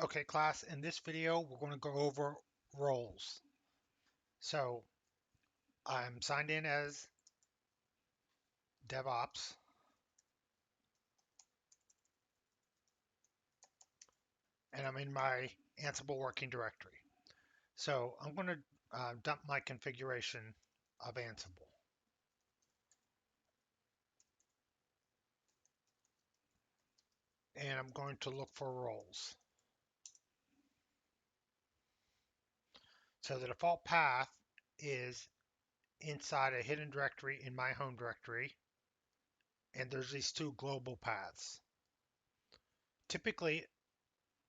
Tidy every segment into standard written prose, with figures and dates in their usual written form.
Okay, class, in this video, we're going to go over roles. So I'm signed in as DevOps, and I'm in my Ansible working directory. So I'm going to dump my configuration of Ansible, and I'm going to look for roles. So the default path is inside a hidden directory in my home directory, and there's these two global paths. Typically,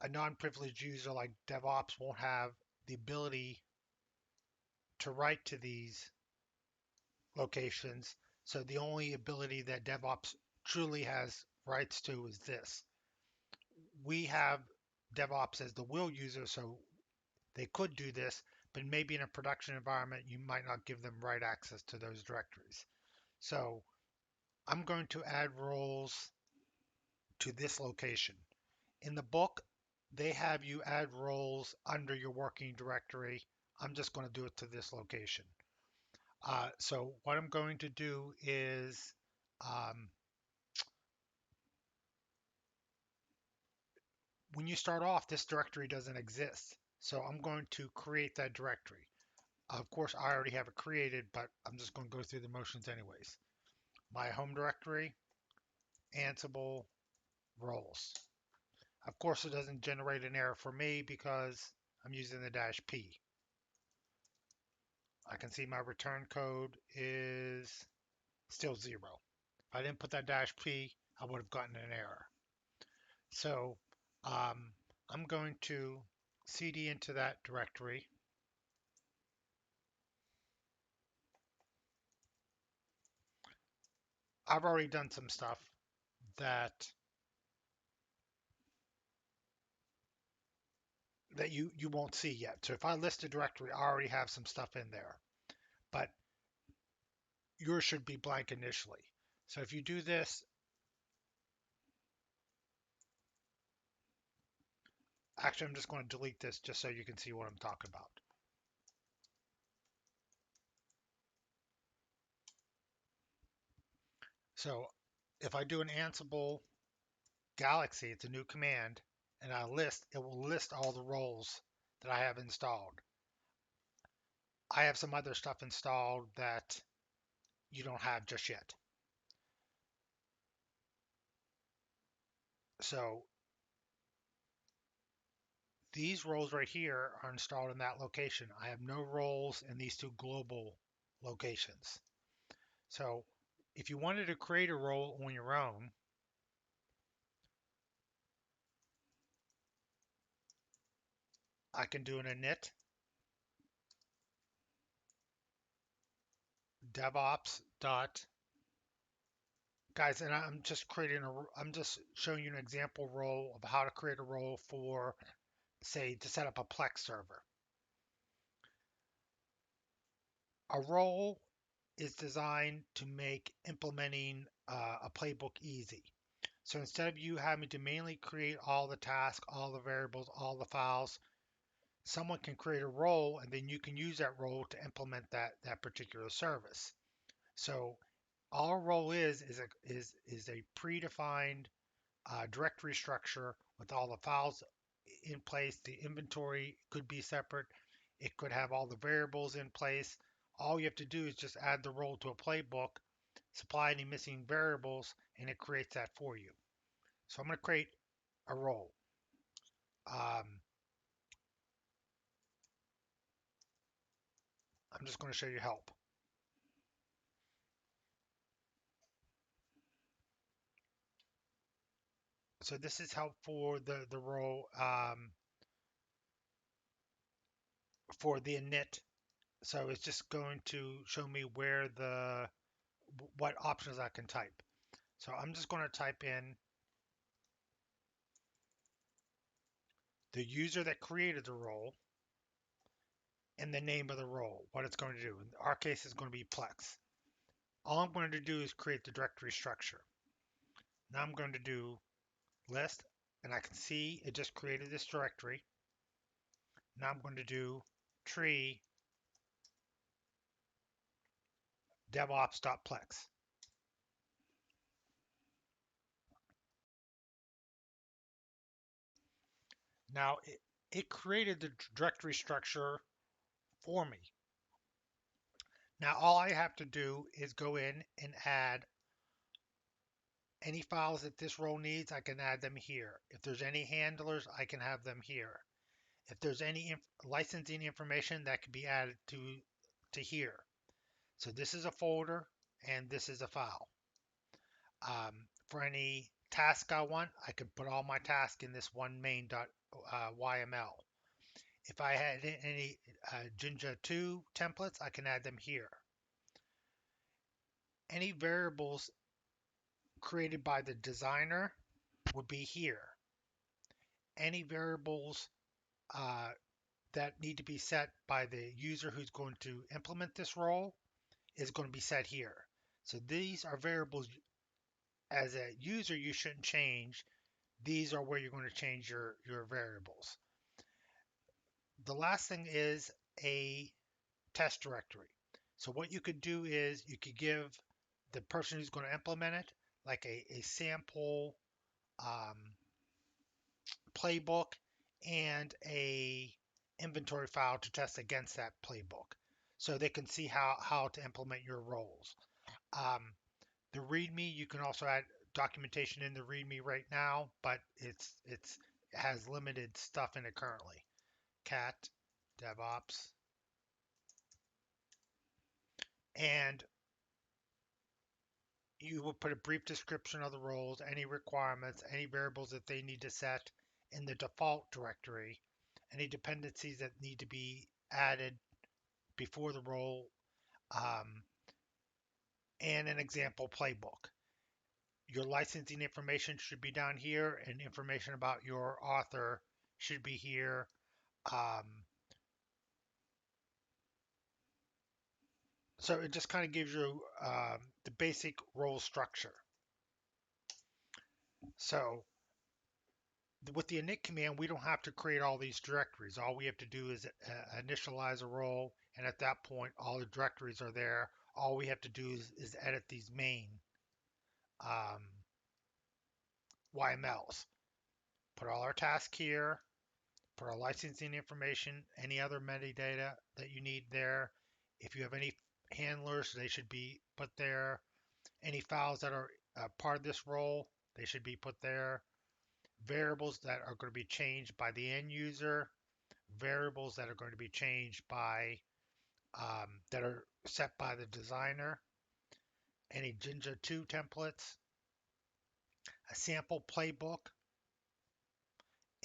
a non-privileged user like DevOps won't have the ability to write to these locations. So the only ability that DevOps truly has rights to is this. We have DevOps as the will user, so they could do this, but maybe in a production environment, you might not give them right access to those directories. So I'm going to add roles to this location. In the book, they have you add roles under your working directory. I'm just going to do it to this location. So what I'm going to do is um, when you start off, this directory doesn't exist. So I'm going to create that directory. Of course, I already have it created, but I'm just going to go through the motions anyways. My home directory, Ansible roles. Of course, it doesn't generate an error for me because I'm using the -p. I can see my return code is still 0. If I didn't put that -p, I would have gotten an error. So um, I'm going to cd into that directory. I've already done some stuff that you won't see yet. So if I list a directory, I already have some stuff in there, but yours should be blank initially. So if you do this, actually, I'm just going to delete this just so you can see what I'm talking about. So if I do an Ansible Galaxy, it's a new command, and I list, it will list all the roles that I have installed. I have some other stuff installed that you don't have just yet. So these roles right here are installed in that location. I have no roles in these two global locations. So if you wanted to create a role on your own, I can do an init DevOps dot guys, and I'm just showing you an example role of how to create a role for, say, to set up a Plex server. A role is designed to make implementing a playbook easy. So instead of you having to manually create all the tasks, all the variables, all the files, someone can create a role and then you can use that role to implement that particular service. So all a role is a predefined directory structure with all the files in place. The inventory could be separate. It could have all the variables in place. All you have to do is just add the role to a playbook, supply any missing variables, and it creates that for you. So I'm going to create a role. I'm just going to show you help. So this is help for the role for the init. So it's just going to show me where what options I can type. So I'm just going to type in the user that created the role and the name of the role, what it's going to do. In our case, it's going to be Plex. All I'm going to do is create the directory structure. Now I'm going to do list. and I can see it just created this directory. Now I'm going to do tree devops.plex. Now it created the directory structure for me. Now all I have to do is go in and add any files that this role needs. I can add them here. If there's any handlers, I can have them here. If there's any licensing information, that can be added to here. So this is a folder and this is a file. For any task I want, I can put all my tasks in this one main.yml. If I had any Jinja 2 templates, I can add them here. Any variables created by the designer would be here. Any variables that need to be set by the user who's going to implement this role is going to be set here. So these are variables as a user you shouldn't change. These are where you're going to change your variables. The last thing is a test directory. So what you could do is you could give the person who's going to implement it like a sample um, playbook and a inventory file to test against that playbook, so they can see how to implement your roles. Um, the README, you can also add documentation in the README right now, but it has limited stuff in it currently. Cat DevOps, and you will put a brief description of the roles, any requirements, any variables that they need to set in the default directory, any dependencies that need to be added before the role, um, and an example playbook. Your licensing information should be down here, and information about your author should be here. Um, so it just kind of gives you the basic role structure. So with the init command, we don't have to create all these directories. All we have to do is initialize a role, and at that point, all the directories are there. All we have to do is edit these main um, YMLs. Put all our tasks here, put our licensing information, any other metadata that you need there. If you have any handlers, they should be put there. Any files that are part of this role, they should be put there. Variables that are going to be changed by the end user, variables that are going to be changed by that are set by the designer, any Jinja 2 templates, a sample playbook,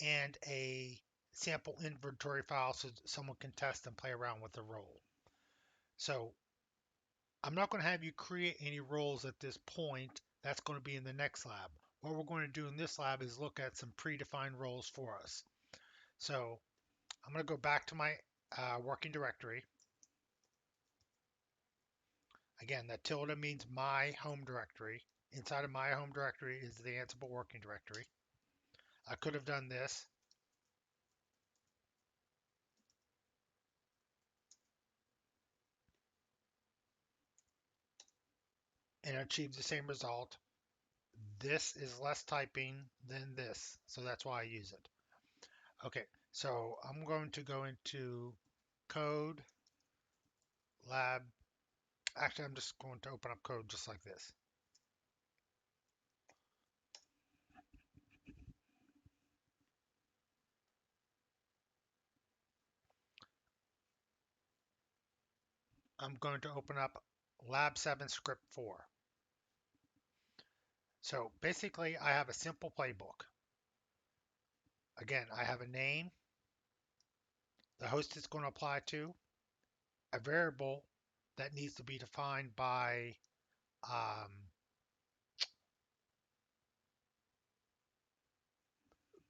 and a sample inventory file so someone can test and play around with the role. So I'm not going to have you create any roles at this point. That's going to be in the next lab. What we're going to do in this lab is look at some predefined roles for us. So I'm going to go back to my working directory. Again, that tilde means my home directory. Inside of my home directory is the Ansible working directory. I could have done this and achieved the same result. This is less typing than this, so that's why I use it. Okay, so I'm going to go into code, lab. Actually, I'm just going to open up code just like this. I'm going to open up lab 7 script 4. So basically, I have a simple playbook. Again, I have a name, the host is going to apply to, a variable that needs to be defined um,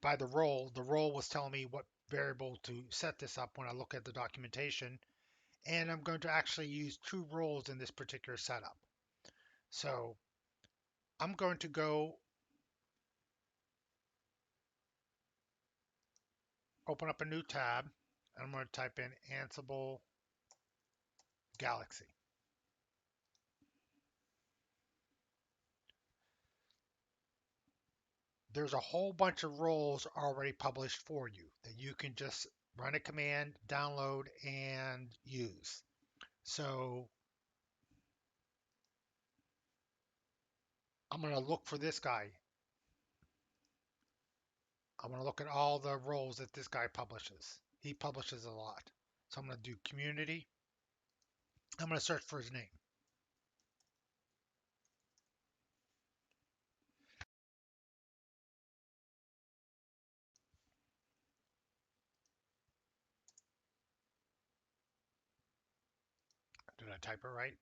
by the role. The role was telling me what variable to set this up when I look at the documentation, and I'm going to actually use two roles in this particular setup. So I'm going to go open up a new tab. And I'm going to type in Ansible Galaxy. There's a whole bunch of roles already published for you that you can just run a command, download, and use. So I'm going to look for this guy. I'm going to look at all the roles that this guy publishes. He publishes a lot. So I'm going to do community. I'm going to search for his name. Did I type it right?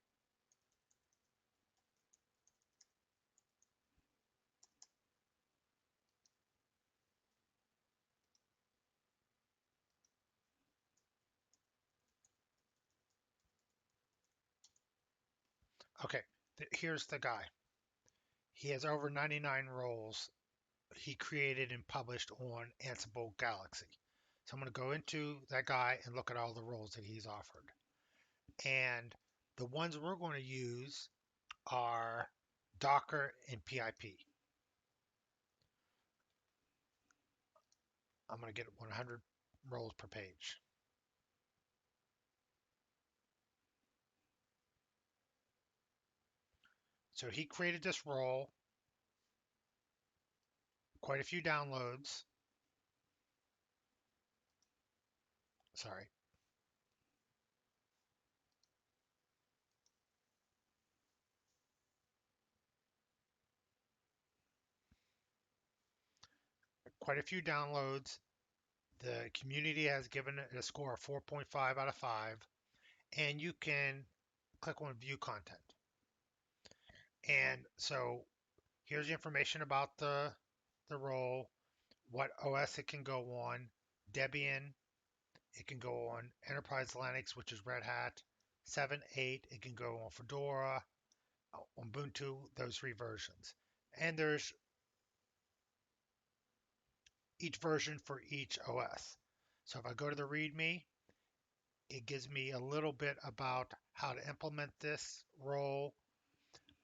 Okay, here's the guy. He has over 99 roles he created and published on Ansible Galaxy. So I'm going to go into that guy and look at all the roles that he's offered. And the ones we're going to use are Docker and PIP. I'm going to get 100 roles per page. So he created this role, quite a few downloads. Sorry. Quite a few downloads. The community has given it a score of 4.5 out of 5. And you can click on view content. And so here's the information about the role, what OS it can go on, Debian, it can go on Enterprise Linux, which is Red Hat, 7, 8, it can go on Fedora, Ubuntu, those three versions. And there's each version for each OS. So if I go to the README, it gives me a little bit about how to implement this role.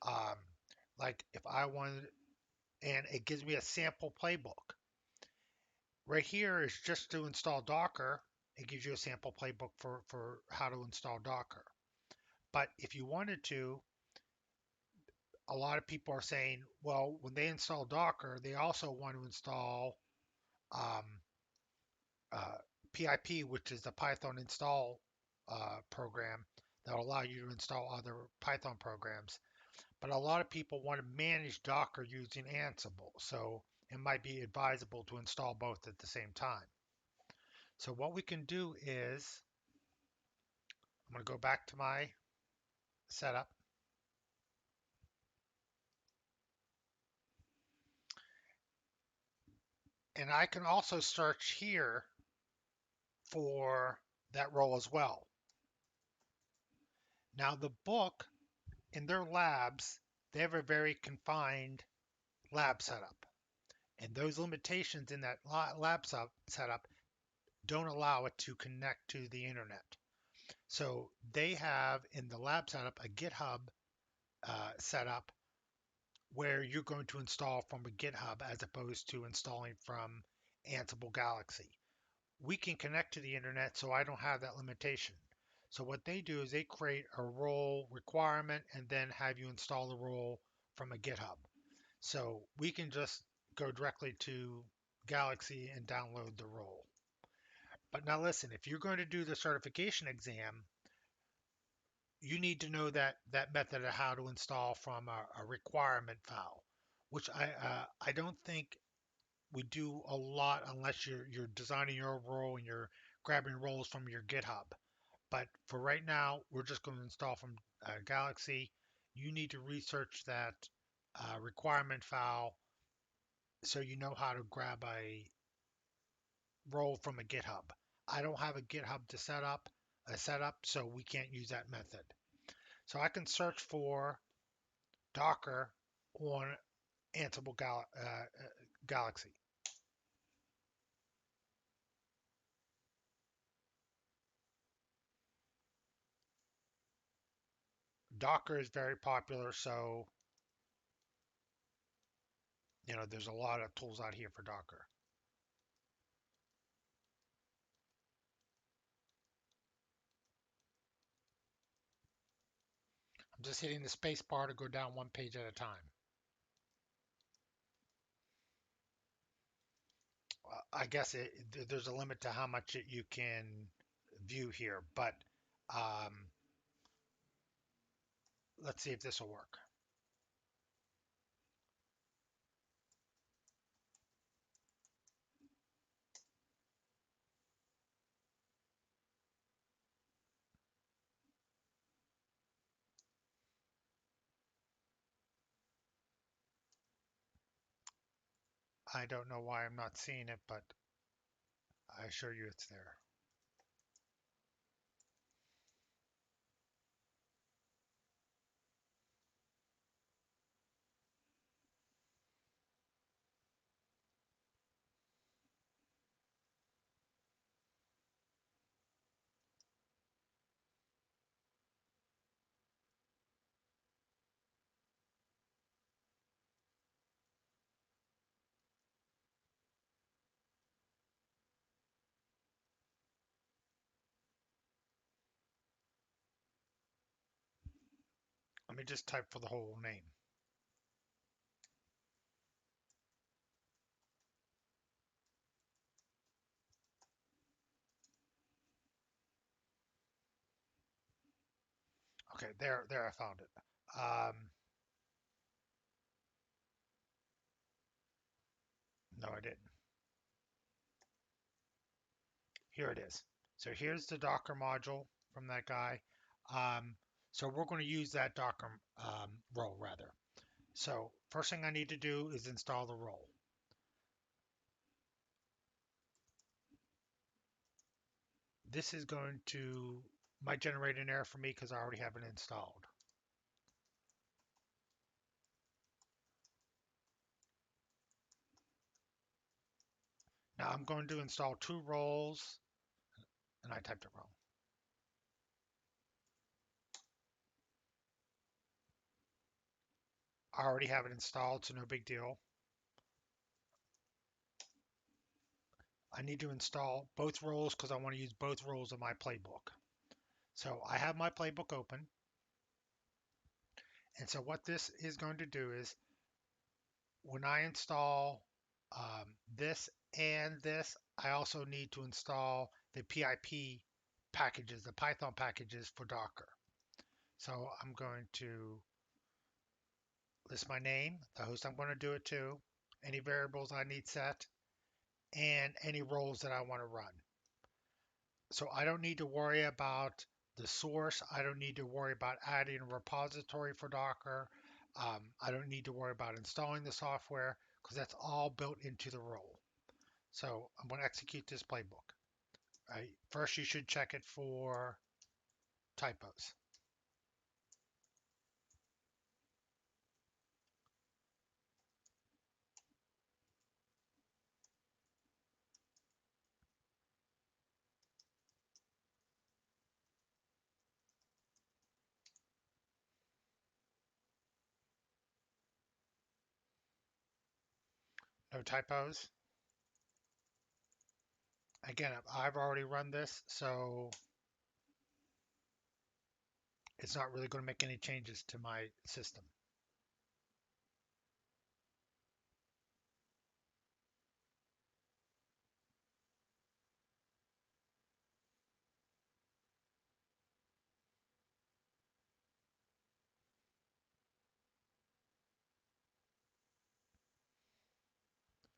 Um, like if I wanted, and it gives me a sample playbook. Right here is just to install Docker. It gives you a sample playbook for how to install Docker. But if you wanted to, a lot of people are saying, well, when they install Docker, they also want to install um, uh, PIP, which is the Python install program that will allow you to install other Python programs. But a lot of people want to manage Docker using Ansible, so it might be advisable to install both at the same time. So what we can do is, I'm going to go back to my setup. And I can also search here for that role as well. Now the book, in their labs, they have a very confined lab setup. And those limitations in that lab setup don't allow it to connect to the internet. So they have in the lab setup a GitHub setup where you're going to install from a GitHub as opposed to installing from Ansible Galaxy. We can connect to the internet, so I don't have that limitation. So what they do is they create a role requirement and then have you install the role from a GitHub. So we can just go directly to Galaxy and download the role. But now listen, if you're going to do the certification exam, you need to know that method of how to install from a requirement file, which I don't think we do a lot unless you're designing your role and you're grabbing roles from your GitHub. But for right now, we're just going to install from Galaxy. You need to research that requirement file so you know how to grab a role from a GitHub. I don't have a GitHub to set up, so we can't use that method. So I can search for Docker on Ansible Galaxy. Docker is very popular, so there's a lot of tools out here for Docker. I'm just hitting the space bar to go down one page at a time. I guess there's a limit to how much you can view here, but um, let's see if this will work. I don't know why I'm not seeing it, but I assure you it's there. Let me just type for the whole name. Okay, there I found it. No, I didn't. Here it is. So here's the Docker module from that guy. Um, so we're going to use that Docker role rather. So first thing I need to do is install the role. This is going to might generate an error for me because I already have it installed. Now I'm going to install two roles, and I typed it wrong. I already have it installed, so no big deal. I need to install both roles because I want to use both roles in my playbook. So I have my playbook open. And so what this is going to do is when I install this and this, I also need to install the PIP packages, the Python packages for Docker. So I'm going to list my name, the host I'm going to do it to, any variables I need set, and any roles that I want to run. So I don't need to worry about the source. I don't need to worry about adding a repository for Docker. I don't need to worry about installing the software because that's all built into the role. So I'm going to execute this playbook. Right. First, you should check it for typos. No typos. Again, I've already run this, so it's not really going to make any changes to my system.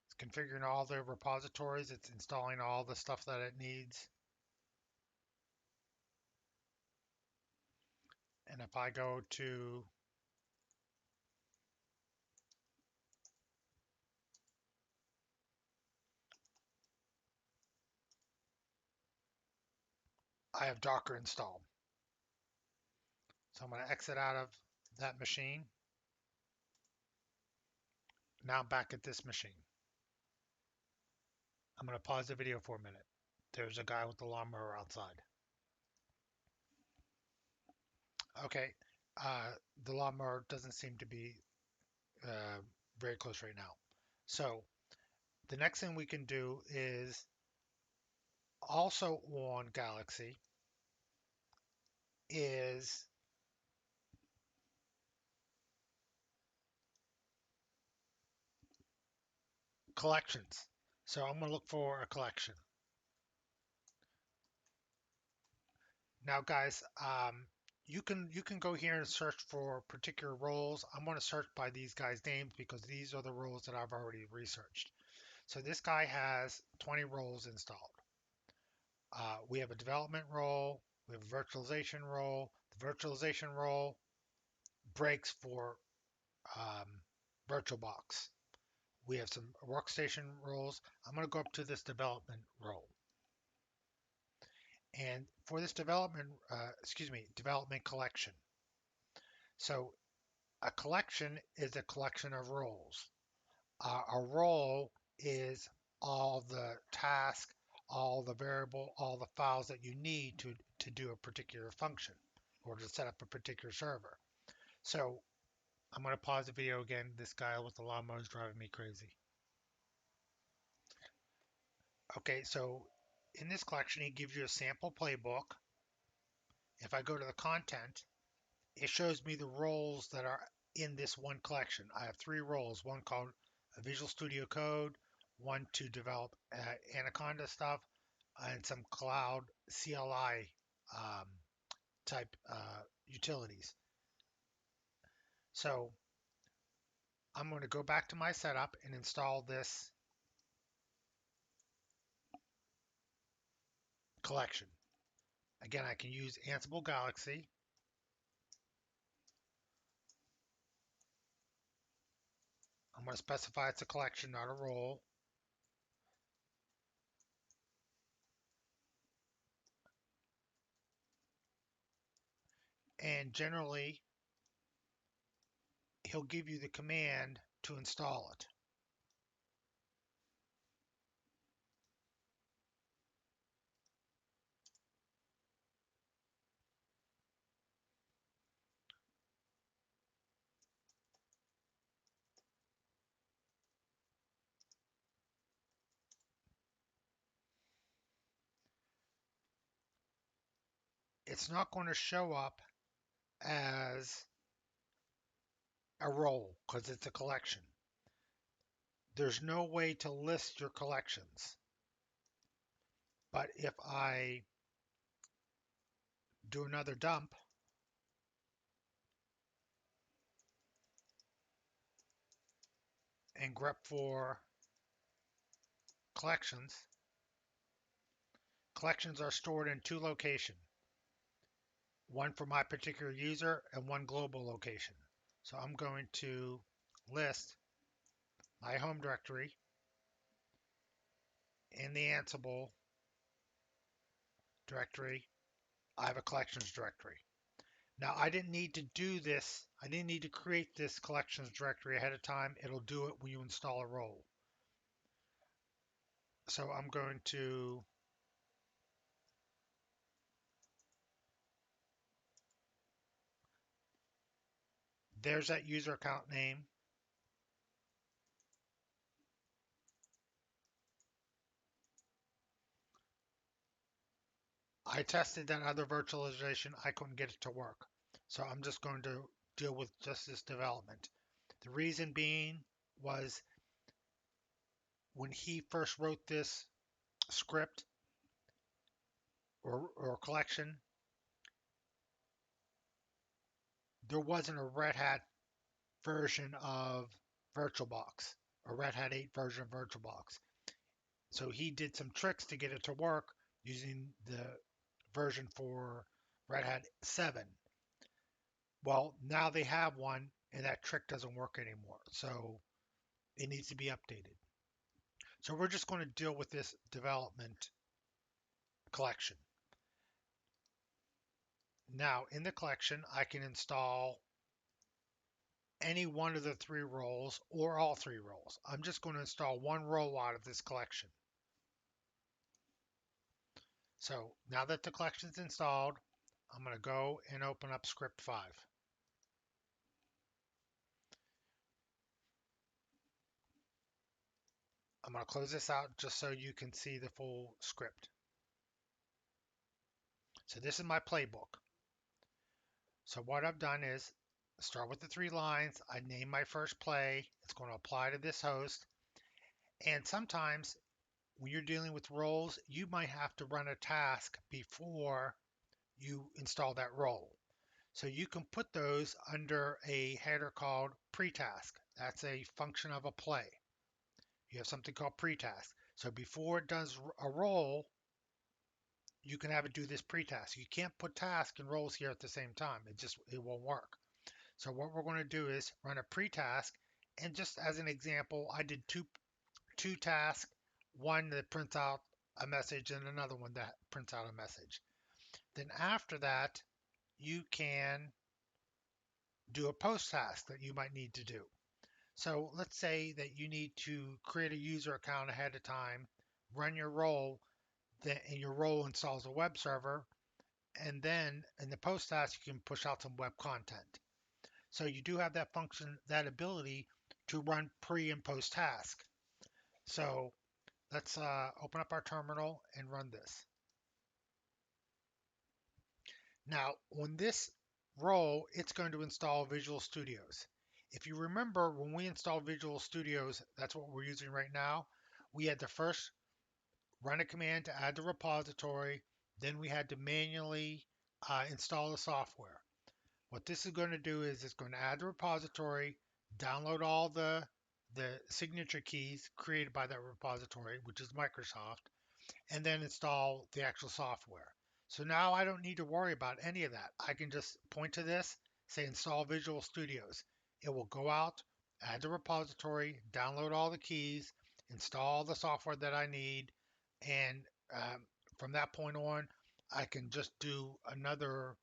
It's configuring all the repositories. It's installing all the stuff that it needs. And if I go to I have Docker installed. So I'm going to exit out of that machine. Now I'm back at this machine. I'm going to pause the video for a minute. There's a guy with the lawnmower outside. Okay, Uh, the lawnmower doesn't seem to be uh, very close right now. So the next thing we can do is also on Galaxy is collections. So I'm going to look for a collection. Now, guys, you can go here and search for particular roles. I'm going to search by these guys' names because these are the roles that I've already researched. So this guy has 20 roles installed. We have a development role, we have a virtualization role. The virtualization role breaks for um, VirtualBox. We have some workstation roles. I'm going to go up to this development role. And for this development collection. So a collection is a collection of roles. A role is all the task, all the variable, all the files that you need to do a particular function or to set up a particular server. So I'm going to pause the video again. This guy with the lawnmower is driving me crazy. Okay, so in this collection, he gives you a sample playbook. If I go to the content, it shows me the roles that are in this one collection. I have three roles, one called Visual Studio Code, one to develop Anaconda stuff, and some cloud CLI um, type utilities. So I'm going to go back to my setup and install this collection. Again, I can use Ansible Galaxy. I'm going to specify it's a collection, not a role. And generally, he'll give you the command to install it. It's not going to show up as a role because it's a collection. There's no way to list your collections. But if I do another dump and grep for collections, collections are stored in two locations, one for my particular user and one global location. So I'm going to list my home directory in the Ansible directory. I have a collections directory. Now I didn't need to do this. I didn't need to create this collections directory ahead of time. It'll do it when you install a role. So I'm going to there's that user account name. I tested that other virtualization. I couldn't get it to work. So I'm just going to deal with just this development. The reason being was when he first wrote this script or collection, there wasn't a Red Hat version of VirtualBox, a Red Hat 8 version of VirtualBox. So he did some tricks to get it to work using the version for Red Hat 7. Well, now they have one and that trick doesn't work anymore. So it needs to be updated. So we're just going to deal with this development collection. Now in the collection, I can install any one of the three roles or all three roles. I'm just going to install one role out of this collection. So now that the collection is installed, I'm going to go and open up script 5. I'm going to close this out just so you can see the full script. So this is my playbook. So what I've done is start with the 3 lines. I name my first play. It's going to apply to this host. And sometimes when you're dealing with roles, you might have to run a task before you install that role. So you can put those under a header called pre-task. That's a function of a play. You have something called pre-task. So before it does a role, you can have it do this pre-task. You can't put task and roles here at the same time. It won't work. So what we're going to do is run a pre-task, and just as an example, I did two tasks, one that prints out a message and another one that prints out a message. Then after that, you can do a post task that you might need to do. So let's say that you need to create a user account ahead of time, run your role, and your role installs a web server, and then in the post task you can push out some web content. So you do have that function, that ability to run pre and post task. So let's open up our terminal and run this. Now, on this role, it's going to install Visual Studios. If you remember, when we installed Visual Studios, that's what we're using right now. We had to first run a command to add the repository, then we had to manually install the software. What this is going to do is it's going to add the repository, download all the signature keys created by that repository, which is Microsoft, and then install the actual software. So now I don't need to worry about any of that. I can just point to this, say install Visual Studios. It will go out, add the repository, download all the keys, install the software that I need, and from that point on, I can just do another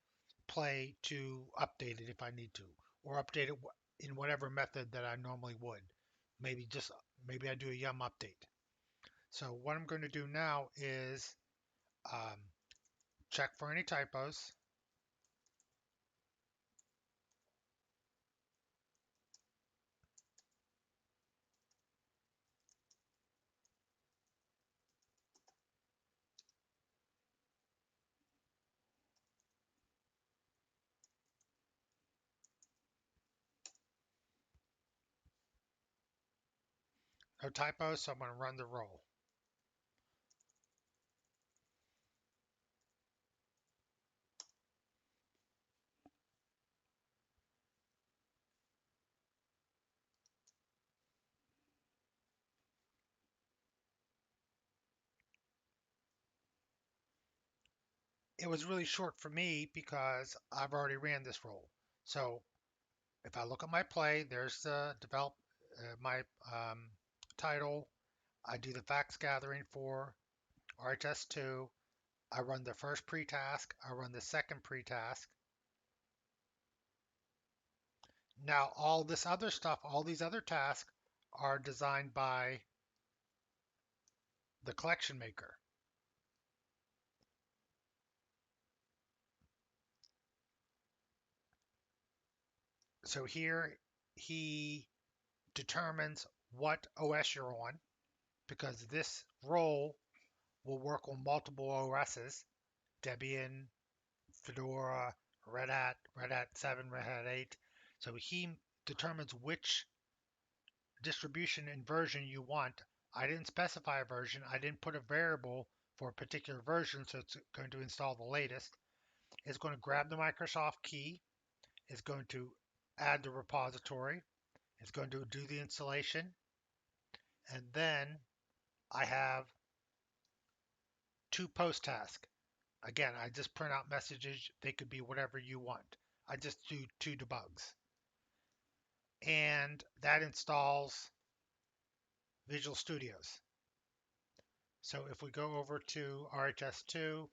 play to update it if I need to, or update it in whatever method that I normally would. Maybe I do a yum update. So what I'm going to do now is um, check for any typos. No typos, so I'm going to run the roll. It was really short for me because I've already ran this roll. So if I look at my play, there's the develop my title. I do the facts gathering for RHS2. I run the first pre-task. I run the second pre-task. Now all this other stuff, all these other tasks are designed by the collection maker. So here he determines what OS you're on because this role will work on multiple OSs, Debian, Fedora, Red Hat 7, Red Hat 8. So he determines which distribution and version you want. I didn't specify a version. I didn't put a variable for a particular version, so it's going to install the latest. It's going to grab the Microsoft key. It's going to add the repository. It's going to do the installation. And then I have two post tasks. Again, I just print out messages. They could be whatever you want. I just do two debugs. And that installs Visual Studios. So if we go over to RHS2,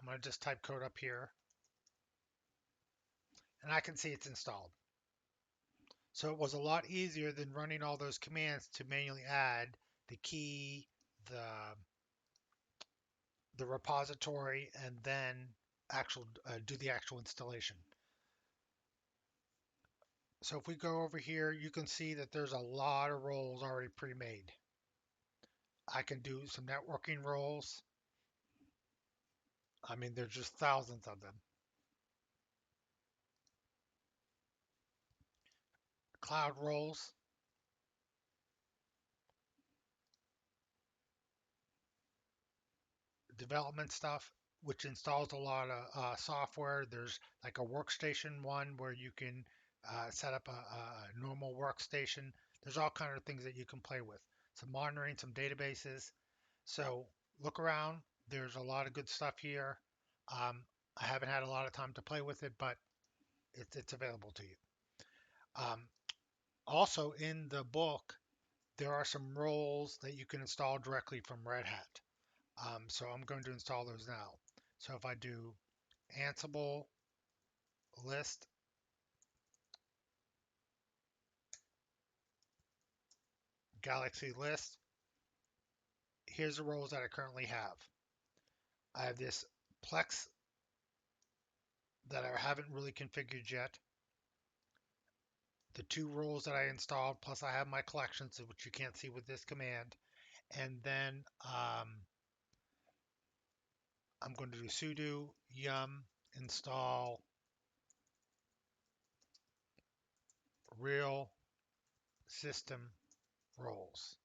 going to just type code up here, and I can see it's installed. So it was a lot easier than running all those commands to manually add the key, the the repository, and then do the actual installation. So if we go over here, you can see that there's a lot of roles already pre-made. I can do some networking roles. I mean, there's just thousands of them. Cloud roles, development stuff, which installs a lot of software. There's like a workstation one where you can set up a normal workstation. There's all kinds of things that you can play with. Some monitoring, some databases. So look around. There's a lot of good stuff here. Um, I haven't had a lot of time to play with it, but it's available to you. Um, Also in the book, there are some roles that you can install directly from Red Hat. So I'm going to install those now. So if I do Ansible list Galaxy list, here's the roles that I currently have. I have this Plex that I haven't really configured yet. The two roles that I installed, plus I have my collections, which you can't see with this command. And then I'm going to do sudo yum install real system roles.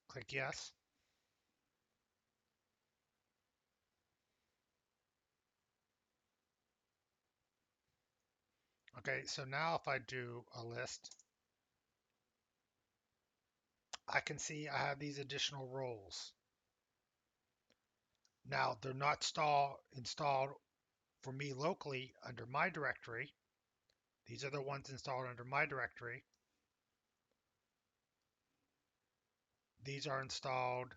Click yes. Okay, so now if I do a list, I can see I have these additional roles. Now they're not installed for me locally under my directory. These are the ones installed under my directory. These are installed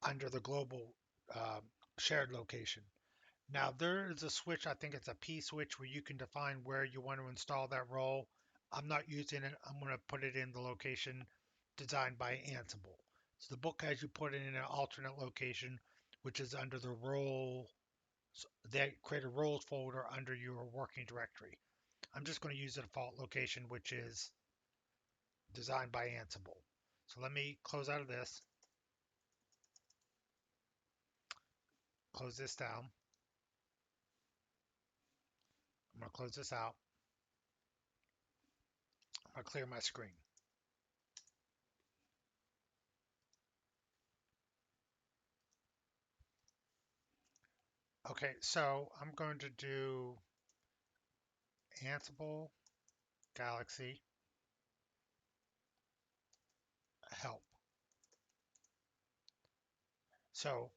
under the global uh, shared location. Now there is a switch, I think it's a P switch, where you can define where you want to install that role. I'm not using it. I'm going to put it in the location designed by Ansible. So the book has you put it in an alternate location, which is under the role. They create a roles folder under your working directory. I'm just going to use the default location, which is designed by Ansible. So let me close out of this, close this down. I'm going to close this out. I'm going to clear my screen. Okay, so I'm going to do Ansible Galaxy help. So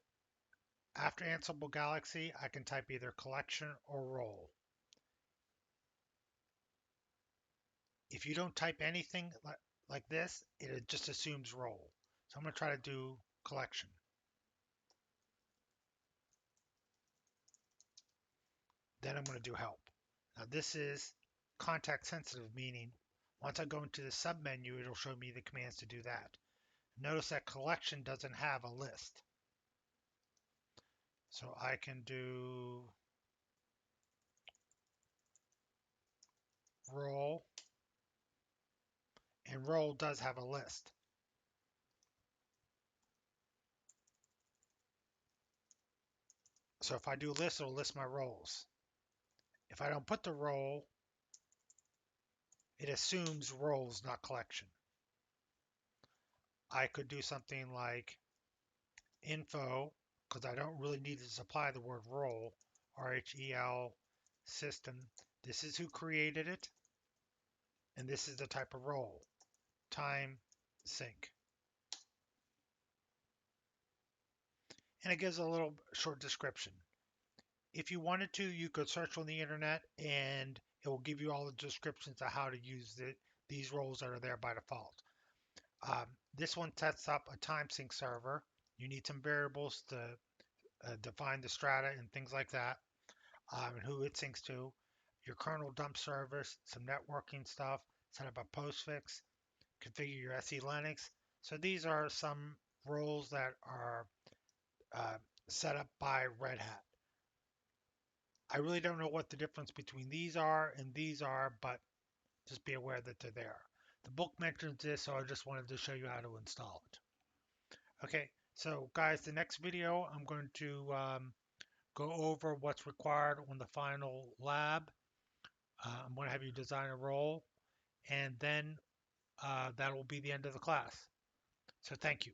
after Ansible Galaxy, I can type either collection or role. If you don't type anything like this, it just assumes role. So I'm going to try to do collection. Then I'm going to do help. Now this is context sensitive, meaning once I go into the submenu, it'll show me the commands to do that. Notice that collection doesn't have a list. So I can do role, and role does have a list. So if I do list, it'll list my roles. If I don't put the role, it assumes roles, not collection. I could do something like info, because I don't really need to supply the word role, RHEL system. This is who created it, and this is the type of role, time sync. and it gives a little short description. If you wanted to, you could search on the internet and it will give you all the descriptions of how to use these roles that are there by default. This one sets up a time sync server. You need some variables to define the strata and things like that, and who it syncs to. Your kernel dump service, some networking stuff, set up a postfix, configure your SE Linux. So these are some roles that are uh, set up by Red Hat. I really don't know what the difference between these are and these are, but just be aware that they're there. The book mentions this, so I just wanted to show you how to install it. Okay, so guys, the next video I'm going to go over what's required on the final lab. I'm going to have you design a role, and then that will be the end of the class. So thank you.